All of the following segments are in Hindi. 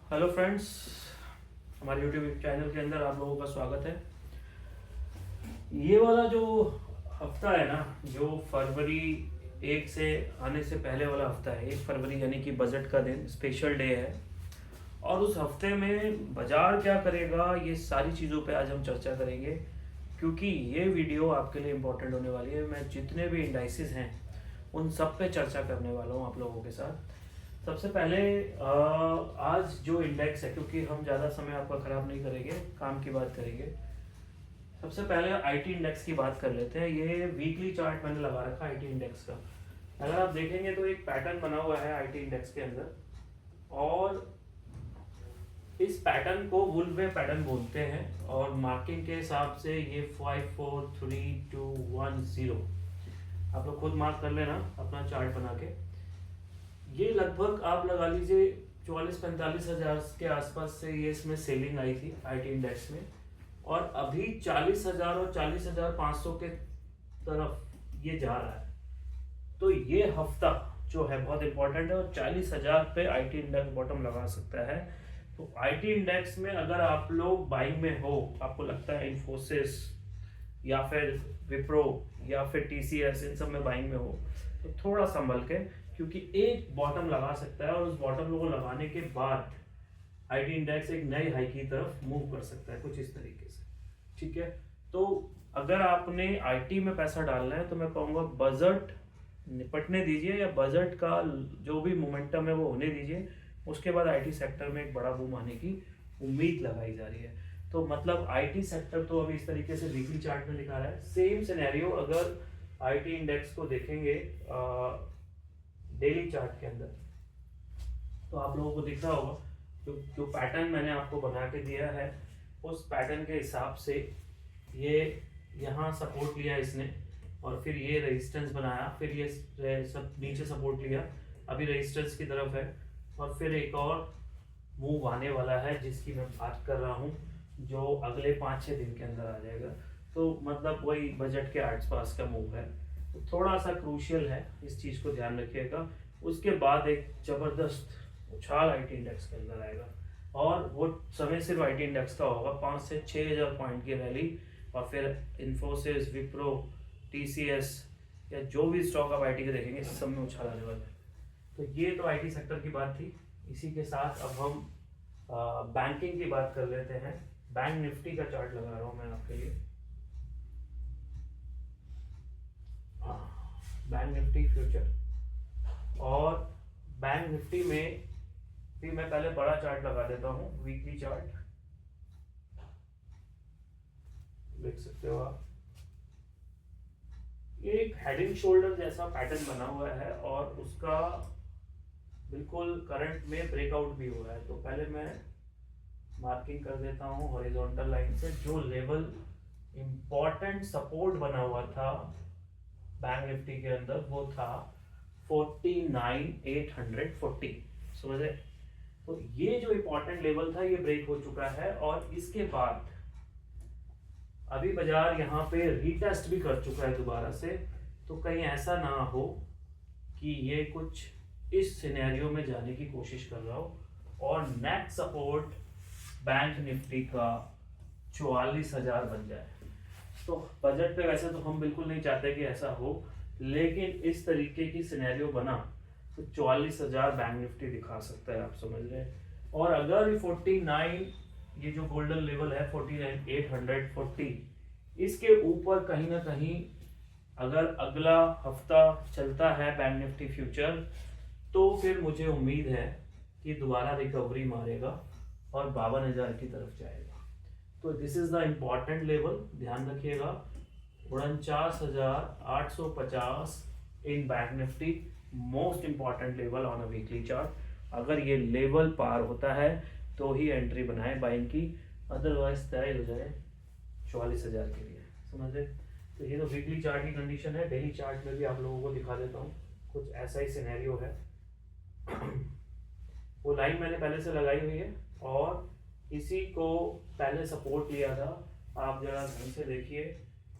हेलो फ्रेंड्स, हमारे यूट्यूब चैनल के अंदर आप लोगों का स्वागत है। ये वाला जो हफ्ता है ना, जो फरवरी 1 से आने से पहले वाला हफ्ता है, 1 फरवरी यानी कि बजट का दिन, स्पेशल डे है। और उस हफ्ते में बाजार क्या करेगा, ये सारी चीज़ों पे आज हम चर्चा करेंगे, क्योंकि ये वीडियो आपके लिए इम्पोर्टेंट होने वाली है। मैं जितने भी इंडाइसिस हैं उन सब पे चर्चा करने वाला हूँ आप लोगों के साथ। सबसे पहले आज जो इंडेक्स है, क्योंकि हम ज़्यादा समय आपका ख़राब नहीं करेंगे, काम की बात करेंगे। सबसे पहले आईटी इंडेक्स की बात कर लेते हैं। ये वीकली चार्ट मैंने लगा रखा है आईटी इंडेक्स का। अगर आप देखेंगे तो एक पैटर्न बना हुआ है आईटी इंडेक्स के अंदर, और इस पैटर्न को वुल्वे पैटर्न बोलते हैं। और मार्किंग के हिसाब से ये 5 4 3 2 1 0, आप लोग खुद मार्क कर लेना अपना चार्ट बना के। ये लगभग आप लगा लीजिए 44-45 हज़ार के आसपास से ये इसमें सेलिंग आई थी आईटी इंडेक्स में, और अभी 40,000 और 40,500 के तरफ ये जा रहा है। तो ये हफ्ता जो है बहुत इंपॉर्टेंट है, और 40,000 पे आईटी इंडेक्स बॉटम लगा सकता है। तो आईटी इंडेक्स में अगर आप लोग बाइंग में हो, आपको लगता है इन्फोसिस या फिर विप्रो या फिर टीसीएस, इन सब में बाइंग में हो, तो थोड़ा संभल के, क्योंकि एक बॉटम लगा सकता है, और उस बॉटम को लगाने के बाद आईटी इंडेक्स एक नई हाई की तरफ मूव कर सकता है, कुछ इस तरीके से। ठीक है, तो अगर आपने आईटी में पैसा डालना है तो मैं कहूँगा बजट निपटने दीजिए, या बजट का जो भी मोमेंटम है वो होने दीजिए। उसके बाद आईटी सेक्टर में एक बड़ा बूम आने की उम्मीद लगाई जा रही है। तो मतलब आईटी सेक्टर तो अभी इस तरीके से वीकली चार्ट में दिखा रहा है। सेम सिनेरियो अगर आईटी इंडेक्स को देखेंगे डेली चार्ट के अंदर, तो आप लोगों को दिख रहा होगा जो पैटर्न मैंने आपको बना के दिया है, उस पैटर्न के हिसाब से ये यहाँ सपोर्ट लिया इसने, और फिर ये रेजिस्टेंस बनाया, फिर ये सब नीचे सपोर्ट लिया, अभी रेजिस्टेंस की तरफ है, और फिर एक और मूव आने वाला है जिसकी मैं बात कर रहा हूँ, जो अगले 5-6 दिन के अंदर आ जाएगा। तो मतलब वही बजट के आसपास का मूव है, तो थोड़ा सा क्रूशियल है, इस चीज़ को ध्यान रखिएगा। उसके बाद एक ज़बरदस्त उछाल आईटी इंडेक्स के अंदर आएगा, और वो समय सिर्फ आईटी इंडेक्स का होगा, 5 से 6 हज़ार पॉइंट की रैली, और फिर इन्फोसिस, विप्रो, टीसीएस या जो भी स्टॉक आप आईटी के देखेंगे सब में उछाल आने वाला है। तो ये तो आईटी सेक्टर की बात थी। इसी के साथ अब हम बैंकिंग की बात कर लेते हैं। बैंक निफ्टी का चार्ट लगा रहा हूँ मैं आपके लिए। बैंक निफ्टी फ्यूचर, और बैंक निफ्टी में भी मैं पहले बड़ा चार्ट लगा देता हूँ, वीकली चार्ट देख सकते हो आप। ये एक हेड एंड शोल्डर जैसा पैटर्न बना हुआ है, और उसका बिल्कुल करंट में ब्रेकआउट भी हुआ है। तो पहले मैं मार्किंग कर देता हूँ हॉरिजॉन्टल लाइन से। जो लेवल इंपॉर्टेंट सपोर्ट बना हुआ था बैंक निफ्टी के अंदर, वो था 49,840, समझे। तो ये जो इंपॉर्टेंट लेवल था ये ब्रेक हो चुका है, और इसके बाद अभी बाजार यहाँ पे रीटेस्ट भी कर चुका है दोबारा से। तो कहीं ऐसा ना हो कि ये कुछ इस सिनेरियो में जाने की कोशिश कर रहा हो, और नेक्स्ट सपोर्ट बैंक निफ्टी का 44,000 बन जाए। तो बजट पे वैसे तो हम बिल्कुल नहीं चाहते कि ऐसा हो, लेकिन इस तरीके की सिनेरियो बना तो 44,000 बैंक निफ्टी दिखा सकता है, आप समझ रहे हैं। और अगर 49, ये जो गोल्डन लेवल है 49,840, इसके ऊपर कहीं ना कहीं अगर अगला हफ्ता चलता है बैंक निफ्टी फ्यूचर, तो फिर मुझे उम्मीद है कि दोबारा रिकवरी मारेगा और 52,000 की तरफ जाएगा। तो this is the important level, ध्यान रखिएगा। 49,850 in bank Nifty, most important level on a weekly chart. अगर ये लेवल पार होता है तो ही एंट्री बनाए बाइंग की, अदरवाइज तय हो जाए 44,000 के लिए, समझे। तो ये तो वीकली चार्ट की कंडीशन है। डेली चार्ट में भी आप लोगों को दिखा देता हूँ, कुछ ऐसा ही सिनेरियो है। वो लाइन मैंने पहले से लगाई हुई है, और इसी को पहले सपोर्ट लिया था। आप जरा ध्यान से देखिए,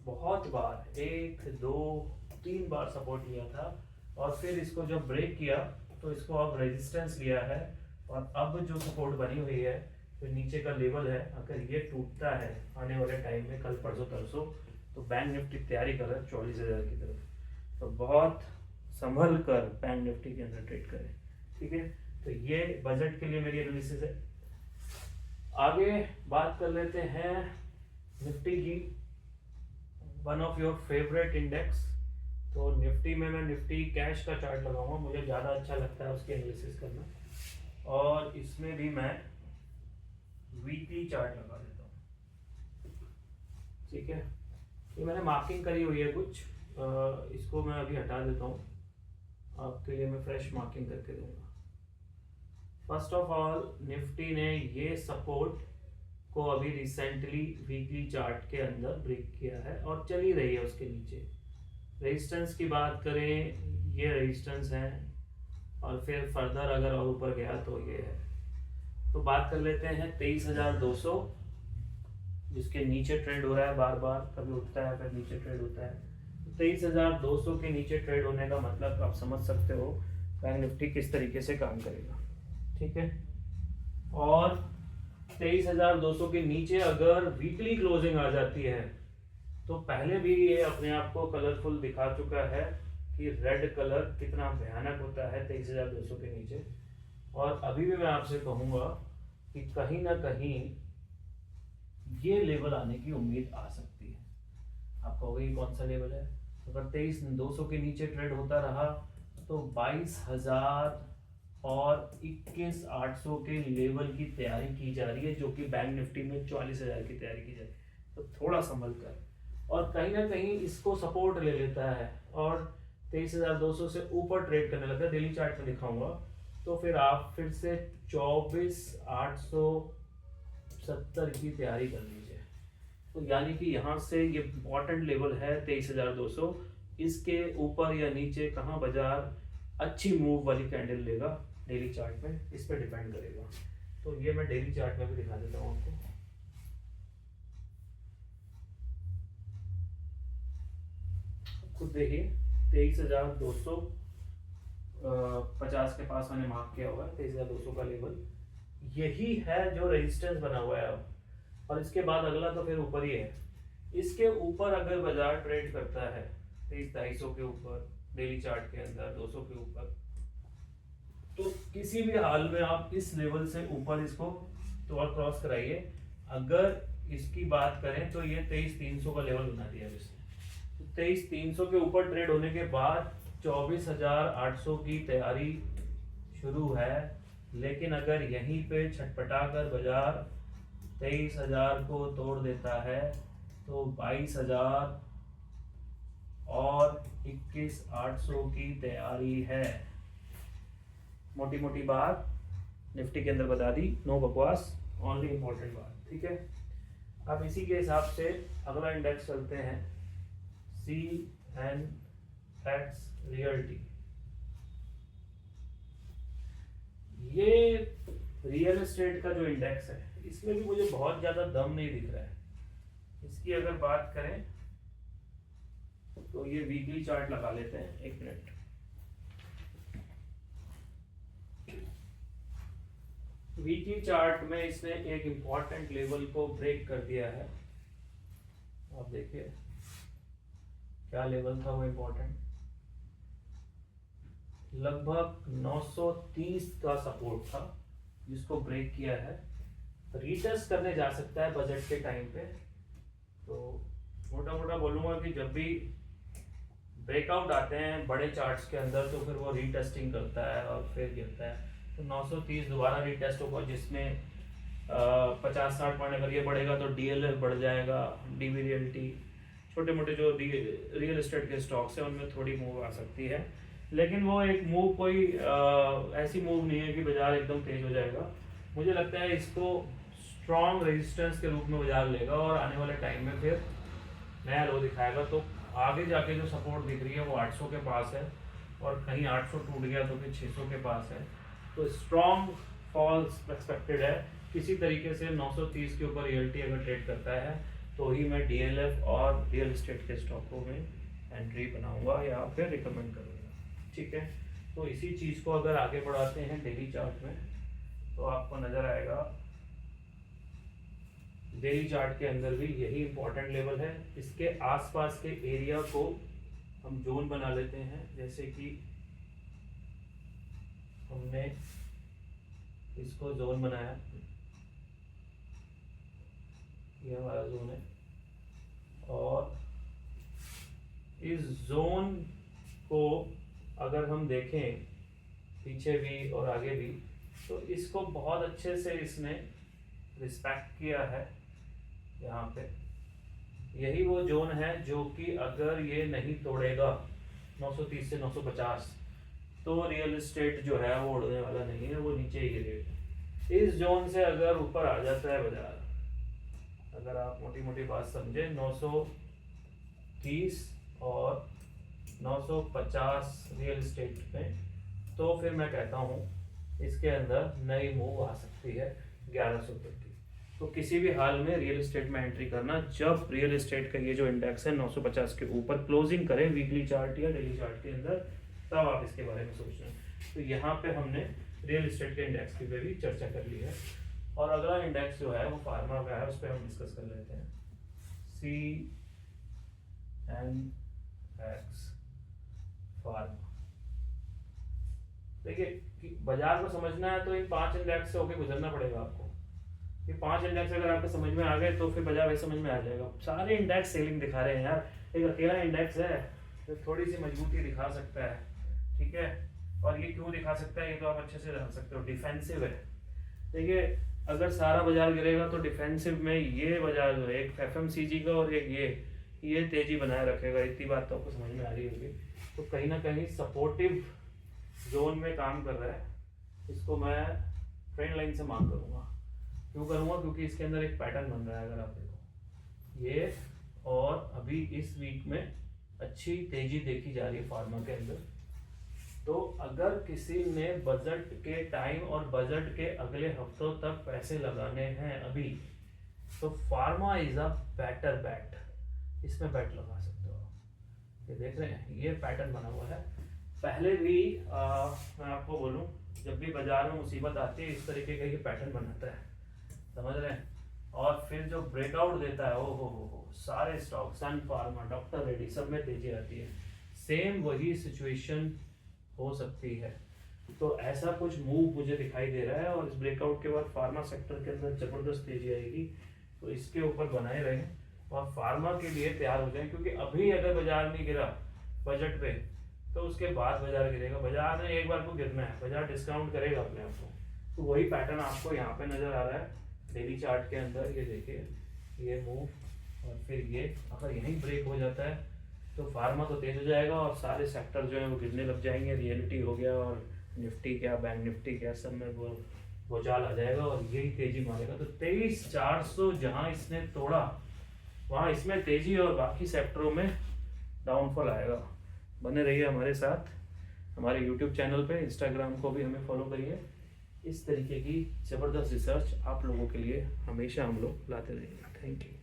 बहुत बार 1 2 3 बार सपोर्ट लिया था, और फिर इसको जब ब्रेक किया तो इसको अब रेजिस्टेंस लिया है, और अब जो सपोर्ट बनी हुई है, जो नीचे का लेवल है, अगर ये टूटता है आने वाले टाइम में, कल परसों तरसों, तो बैंक निफ्टी तैयारी कर रहा है 44,000 की तरफ। तो बहुत संभल कर बैंक निफ्टी के अंदर ट्रेड करें, ठीक है। तो ये बजट के लिए मेरी एनालिसिस है। आगे बात कर लेते हैं निफ्टी की, one of your favourite index. तो निफ्टी में मैं निफ्टी कैश का चार्ट लगाऊंगा, मुझे ज़्यादा अच्छा लगता है उसकी एनालिसिस करना, और इसमें भी मैं वीकली चार्ट लगा देता हूँ, ठीक है। ये मैंने मार्किंग करी हुई है कुछ, इसको मैं अभी हटा देता हूँ, आपके लिए मैं फ्रेश मार्किंग करके दूंगा। फर्स्ट ऑफ ऑल निफ्टी ने ये सपोर्ट को अभी रिसेंटली वीकली चार्ट के अंदर ब्रेक किया है और चली रही है उसके नीचे। रेजिस्टेंस की बात करें, ये रेजिस्टेंस है, और फिर फर्दर अगर और ऊपर गया तो ये है। तो बात कर लेते हैं 23,200, जिसके नीचे ट्रेड हो रहा है, बार बार कभी उठता है फिर नीचे ट्रेड होता है। 23,200 के नीचे ट्रेड होने का मतलब आप समझ सकते हो बैंक निफ्टी किस तरीके से काम करेगा, ठीक है। और 23,200 के नीचे अगर वीकली क्लोजिंग आ जाती है, तो पहले भी ये अपने आप को कलरफुल दिखा चुका है कि रेड कलर कितना भयानक होता है 23,200 के नीचे। और अभी भी मैं आपसे कहूँगा कि कहीं ना कहीं ये लेवल आने की उम्मीद आ सकती है। आप कहोगे ये कौन सा लेवल है? अगर 23,200 के नीचे ट्रेड होता रहा तो 22,000 और 21,800 के लेवल की तैयारी की जा रही है, जो कि बैंक निफ्टी में 44,000 की तैयारी की जा रही है। तो थोड़ा संभल कर, और कहीं ना कहीं इसको सपोर्ट ले लेता है और 23,200 से ऊपर ट्रेड करने लगता है, डेली चार्ट में दिखाऊंगा, तो फिर आप फिर से 24,870 की तैयारी कर लीजिए। तो यानी कि यहाँ से ये इम्पॉर्टेंट लेवल है 23,200, इसके ऊपर या नीचे कहाँ बाजार अच्छी मूव वाली कैंडल लेगा डेली चार्ट में, इस पर डिपेंड करेगा। तो ये मैं डेली चार्ट में भी दिखा देता हूँ आपको। खुद देखिए 23,250 के पास मैंने मार्क किया हुआ है, 23,200 का लेवल यही है जो रेजिस्टेंस बना हुआ है अब, और इसके बाद अगला तो फिर ऊपर ही है। इसके ऊपर अगर बाजार ट्रेड करता है 23,250 के ऊपर डेली चार्ट के अंदर, 200 के ऊपर, तो किसी भी हाल में आप इस लेवल से ऊपर इसको तो और क्रॉस कराइए। अगर इसकी बात करें तो ये 23,300 का लेवल बना दिया इसने। 23,300 के ऊपर ट्रेड होने के बाद 24,800 की तैयारी शुरू है। लेकिन अगर यहीं पे छटपटा कर बाजार 23,000 को तोड़ देता है तो 22,000 और 21,800 की तैयारी है। मोटी मोटी बात निफ्टी के अंदर बता दी, नो बकवास, ओनली इंपॉर्टेंट बात, ठीक है। अब इसी के हिसाब से अगला इंडेक्स चलते हैं, CNX रियल्टी। ये रियल एस्टेट का जो इंडेक्स है, इसमें भी मुझे बहुत ज्यादा दम नहीं दिख रहा है। इसकी अगर बात करें तो ये वीकली चार्ट लगा लेते हैं, एक मिनट। वीकली चार्ट में इसने एक इंपॉर्टेंट लेवल को ब्रेक कर दिया है। आप देखिए क्या लेवल था वो इम्पोर्टेंट, लगभग 930 का सपोर्ट था जिसको ब्रेक किया है। रीटेस्ट करने जा सकता है बजट के टाइम पे। तो मोटा मोटा बोलूँगा कि जब भी ब्रेकआउट आते हैं बड़े चार्ट्स के अंदर तो फिर वो रीटेस्टिंग करता है और फिर गिरता है। तो 930 दोबारा रीटेस्ट होगा, जिसमें 50-60 पॉइंट अगर ये बढ़ेगा तो DLF बढ़ जाएगा, DB रियल्टी, छोटे मोटे जो रियल एस्टेट के स्टॉक्स हैं उनमें थोड़ी मूव आ सकती है। लेकिन वो एक मूव कोई ऐसी मूव नहीं है कि बाजार एकदम तेज हो जाएगा। मुझे लगता है इसको स्ट्रॉन्ग रेजिस्टेंस के रूप में बाजार लेगा और आने वाले टाइम में फिर नया लो दिखाएगा। तो आगे जाके जो सपोर्ट दिख रही है वो 800 के पास है, और कहीं 800 टूट गया तो फिर 600 के पास है। तो स्ट्रॉन्ग फॉल्स एक्सपेक्टेड है। किसी तरीके से 930 के ऊपर रियल्टी अगर ट्रेड करता है तो ही मैं DLF और रियल एस्टेट के स्टॉकों में एंट्री बनाऊंगा या फिर रिकमेंड करूंगा, ठीक है। तो इसी चीज़ को अगर आगे बढ़ाते हैं डेली चार्ट में, तो आपको नज़र आएगा डेली चार्ट के अंदर भी यही इंपॉर्टेंट लेवल है। इसके आसपास के एरिया को हम जोन बना लेते हैं, जैसे कि हमने इसको जोन बनाया, ये हमारा जोन है, और इस जोन को अगर हम देखें पीछे भी और आगे भी, तो इसको बहुत अच्छे से इसने रिस्पेक्ट किया है। यहाँ पे यही वो जोन है जो कि अगर ये नहीं तोड़ेगा 930 से 950 तो रियल एस्टेट जो है वो उड़ने वाला नहीं है, वो नीचे ही गिरेगा। इस जोन से अगर ऊपर आ जाता है बाजार, अगर आप मोटी मोटी बात समझे 930 और 950 रियल एस्टेट में, तो फिर मैं कहता हूँ इसके अंदर नई मूव आ सकती है 1100 तक की। तो किसी भी हाल में रियल एस्टेट में एंट्री करना जब रियल एस्टेट का ये जो इंडेक्स है 950 के ऊपर क्लोजिंग करें वीकली चार्ट या डेली चार्ट के अंदर, तब आप इसके बारे में सोचना है। तो यहाँ पे हमने रियल एस्टेट के इंडेक्स की पे भी चर्चा कर ली है। और अगला इंडेक्स जो है वो फार्मा का है, उस पर हम डिस्कस कर लेते हैं। CNX pharma. देखिए बाजार को समझना है तो इन 5 इंडेक्स से होकर गुजरना पड़ेगा आपको। ये 5 इंडेक्स अगर आपको समझ में आ गए तो फिर बाजार वैसे समझ में आ जाएगा। सारे इंडेक्स सेलिंग दिखा रहे हैं यार, एक अकेला इंडेक्स है तो थोड़ी सी मजबूती दिखा सकता है, ठीक है। और ये क्यों दिखा सकता है ये तो आप अच्छे से जान सकते हो, डिफेंसिव है। देखिए अगर सारा बाजार गिरेगा तो डिफेंसिव में ये बाजार जो है एक FMCG का और एक ये तेजी बनाए रखेगा, इतनी बात तो आपको समझ में आ रही होगी। तो कहीं ना कहीं सपोर्टिव जोन में काम कर रहा है, इसको मैं ट्रेंड लाइन से मार्क करूँगा। क्यों करूँगा? क्योंकि इसके अंदर एक पैटर्न बन रहा है, अगर आप देखो ये, और अभी इस वीक में अच्छी तेजी देखी जा रही है फार्मा के अंदर। तो अगर किसी ने बजट के टाइम और बजट के अगले हफ्तों तक पैसे लगाने हैं अभी, तो pharma is a better bat, इसमें बैट लगा सकते हो। ये देख रहे हैं ये पैटर्न बना हुआ है। पहले भी मैं आपको बोलूं, जब भी बाजार में मुसीबत आती है इस तरीके का ये पैटर्न बनाता है, समझ रहे हैं। और फिर जो ब्रेकआउट देता है हो सारे स्टॉक, सन फार्मा, डॉक्टर रेड्डी, सब में तेजी आती है। सेम वही सिचुएशन हो सकती है। तो ऐसा कुछ मूव मुझे दिखाई दे रहा है, और इस ब्रेकआउट के बाद फार्मा सेक्टर के अंदर जबरदस्त तेजी आएगी। तो इसके ऊपर बनाए रहें और फार्मा के लिए तैयार हो जाएं, क्योंकि अभी अगर बाजार नहीं गिरा बजट पे तो उसके बाद बाजार गिरेगा। बाजार ने एक बार को गिरना है, बाजार डिस्काउंट करेगा अपने आप को। तो वही पैटर्न आपको यहाँ पे नजर आ रहा है डेली चार्ट के अंदर। ये देखिए ये मूव, और फिर ये अगर यहीं ब्रेक हो जाता है तो फार्मा तो तेज हो जाएगा और सारे सेक्टर जो है वो गिरने लग जाएंगे। रियलिटी हो गया और निफ्टी क्या, बैंक निफ्टी क्या, सब में वो चाल आ जाएगा और यही तेजी मारेगा। तो 23,400 जहाँ इसने तोड़ा वहाँ इसमें तेजी, और बाकी सेक्टरों में डाउनफॉल आएगा। बने रहिए हमारे साथ, हमारे YouTube चैनल पे, इंस्टाग्राम को भी हमें फॉलो करिए। इस तरीके की ज़बरदस्त रिसर्च आप लोगों के लिए हमेशा हम लोग लाते रहेंगे। Thank you.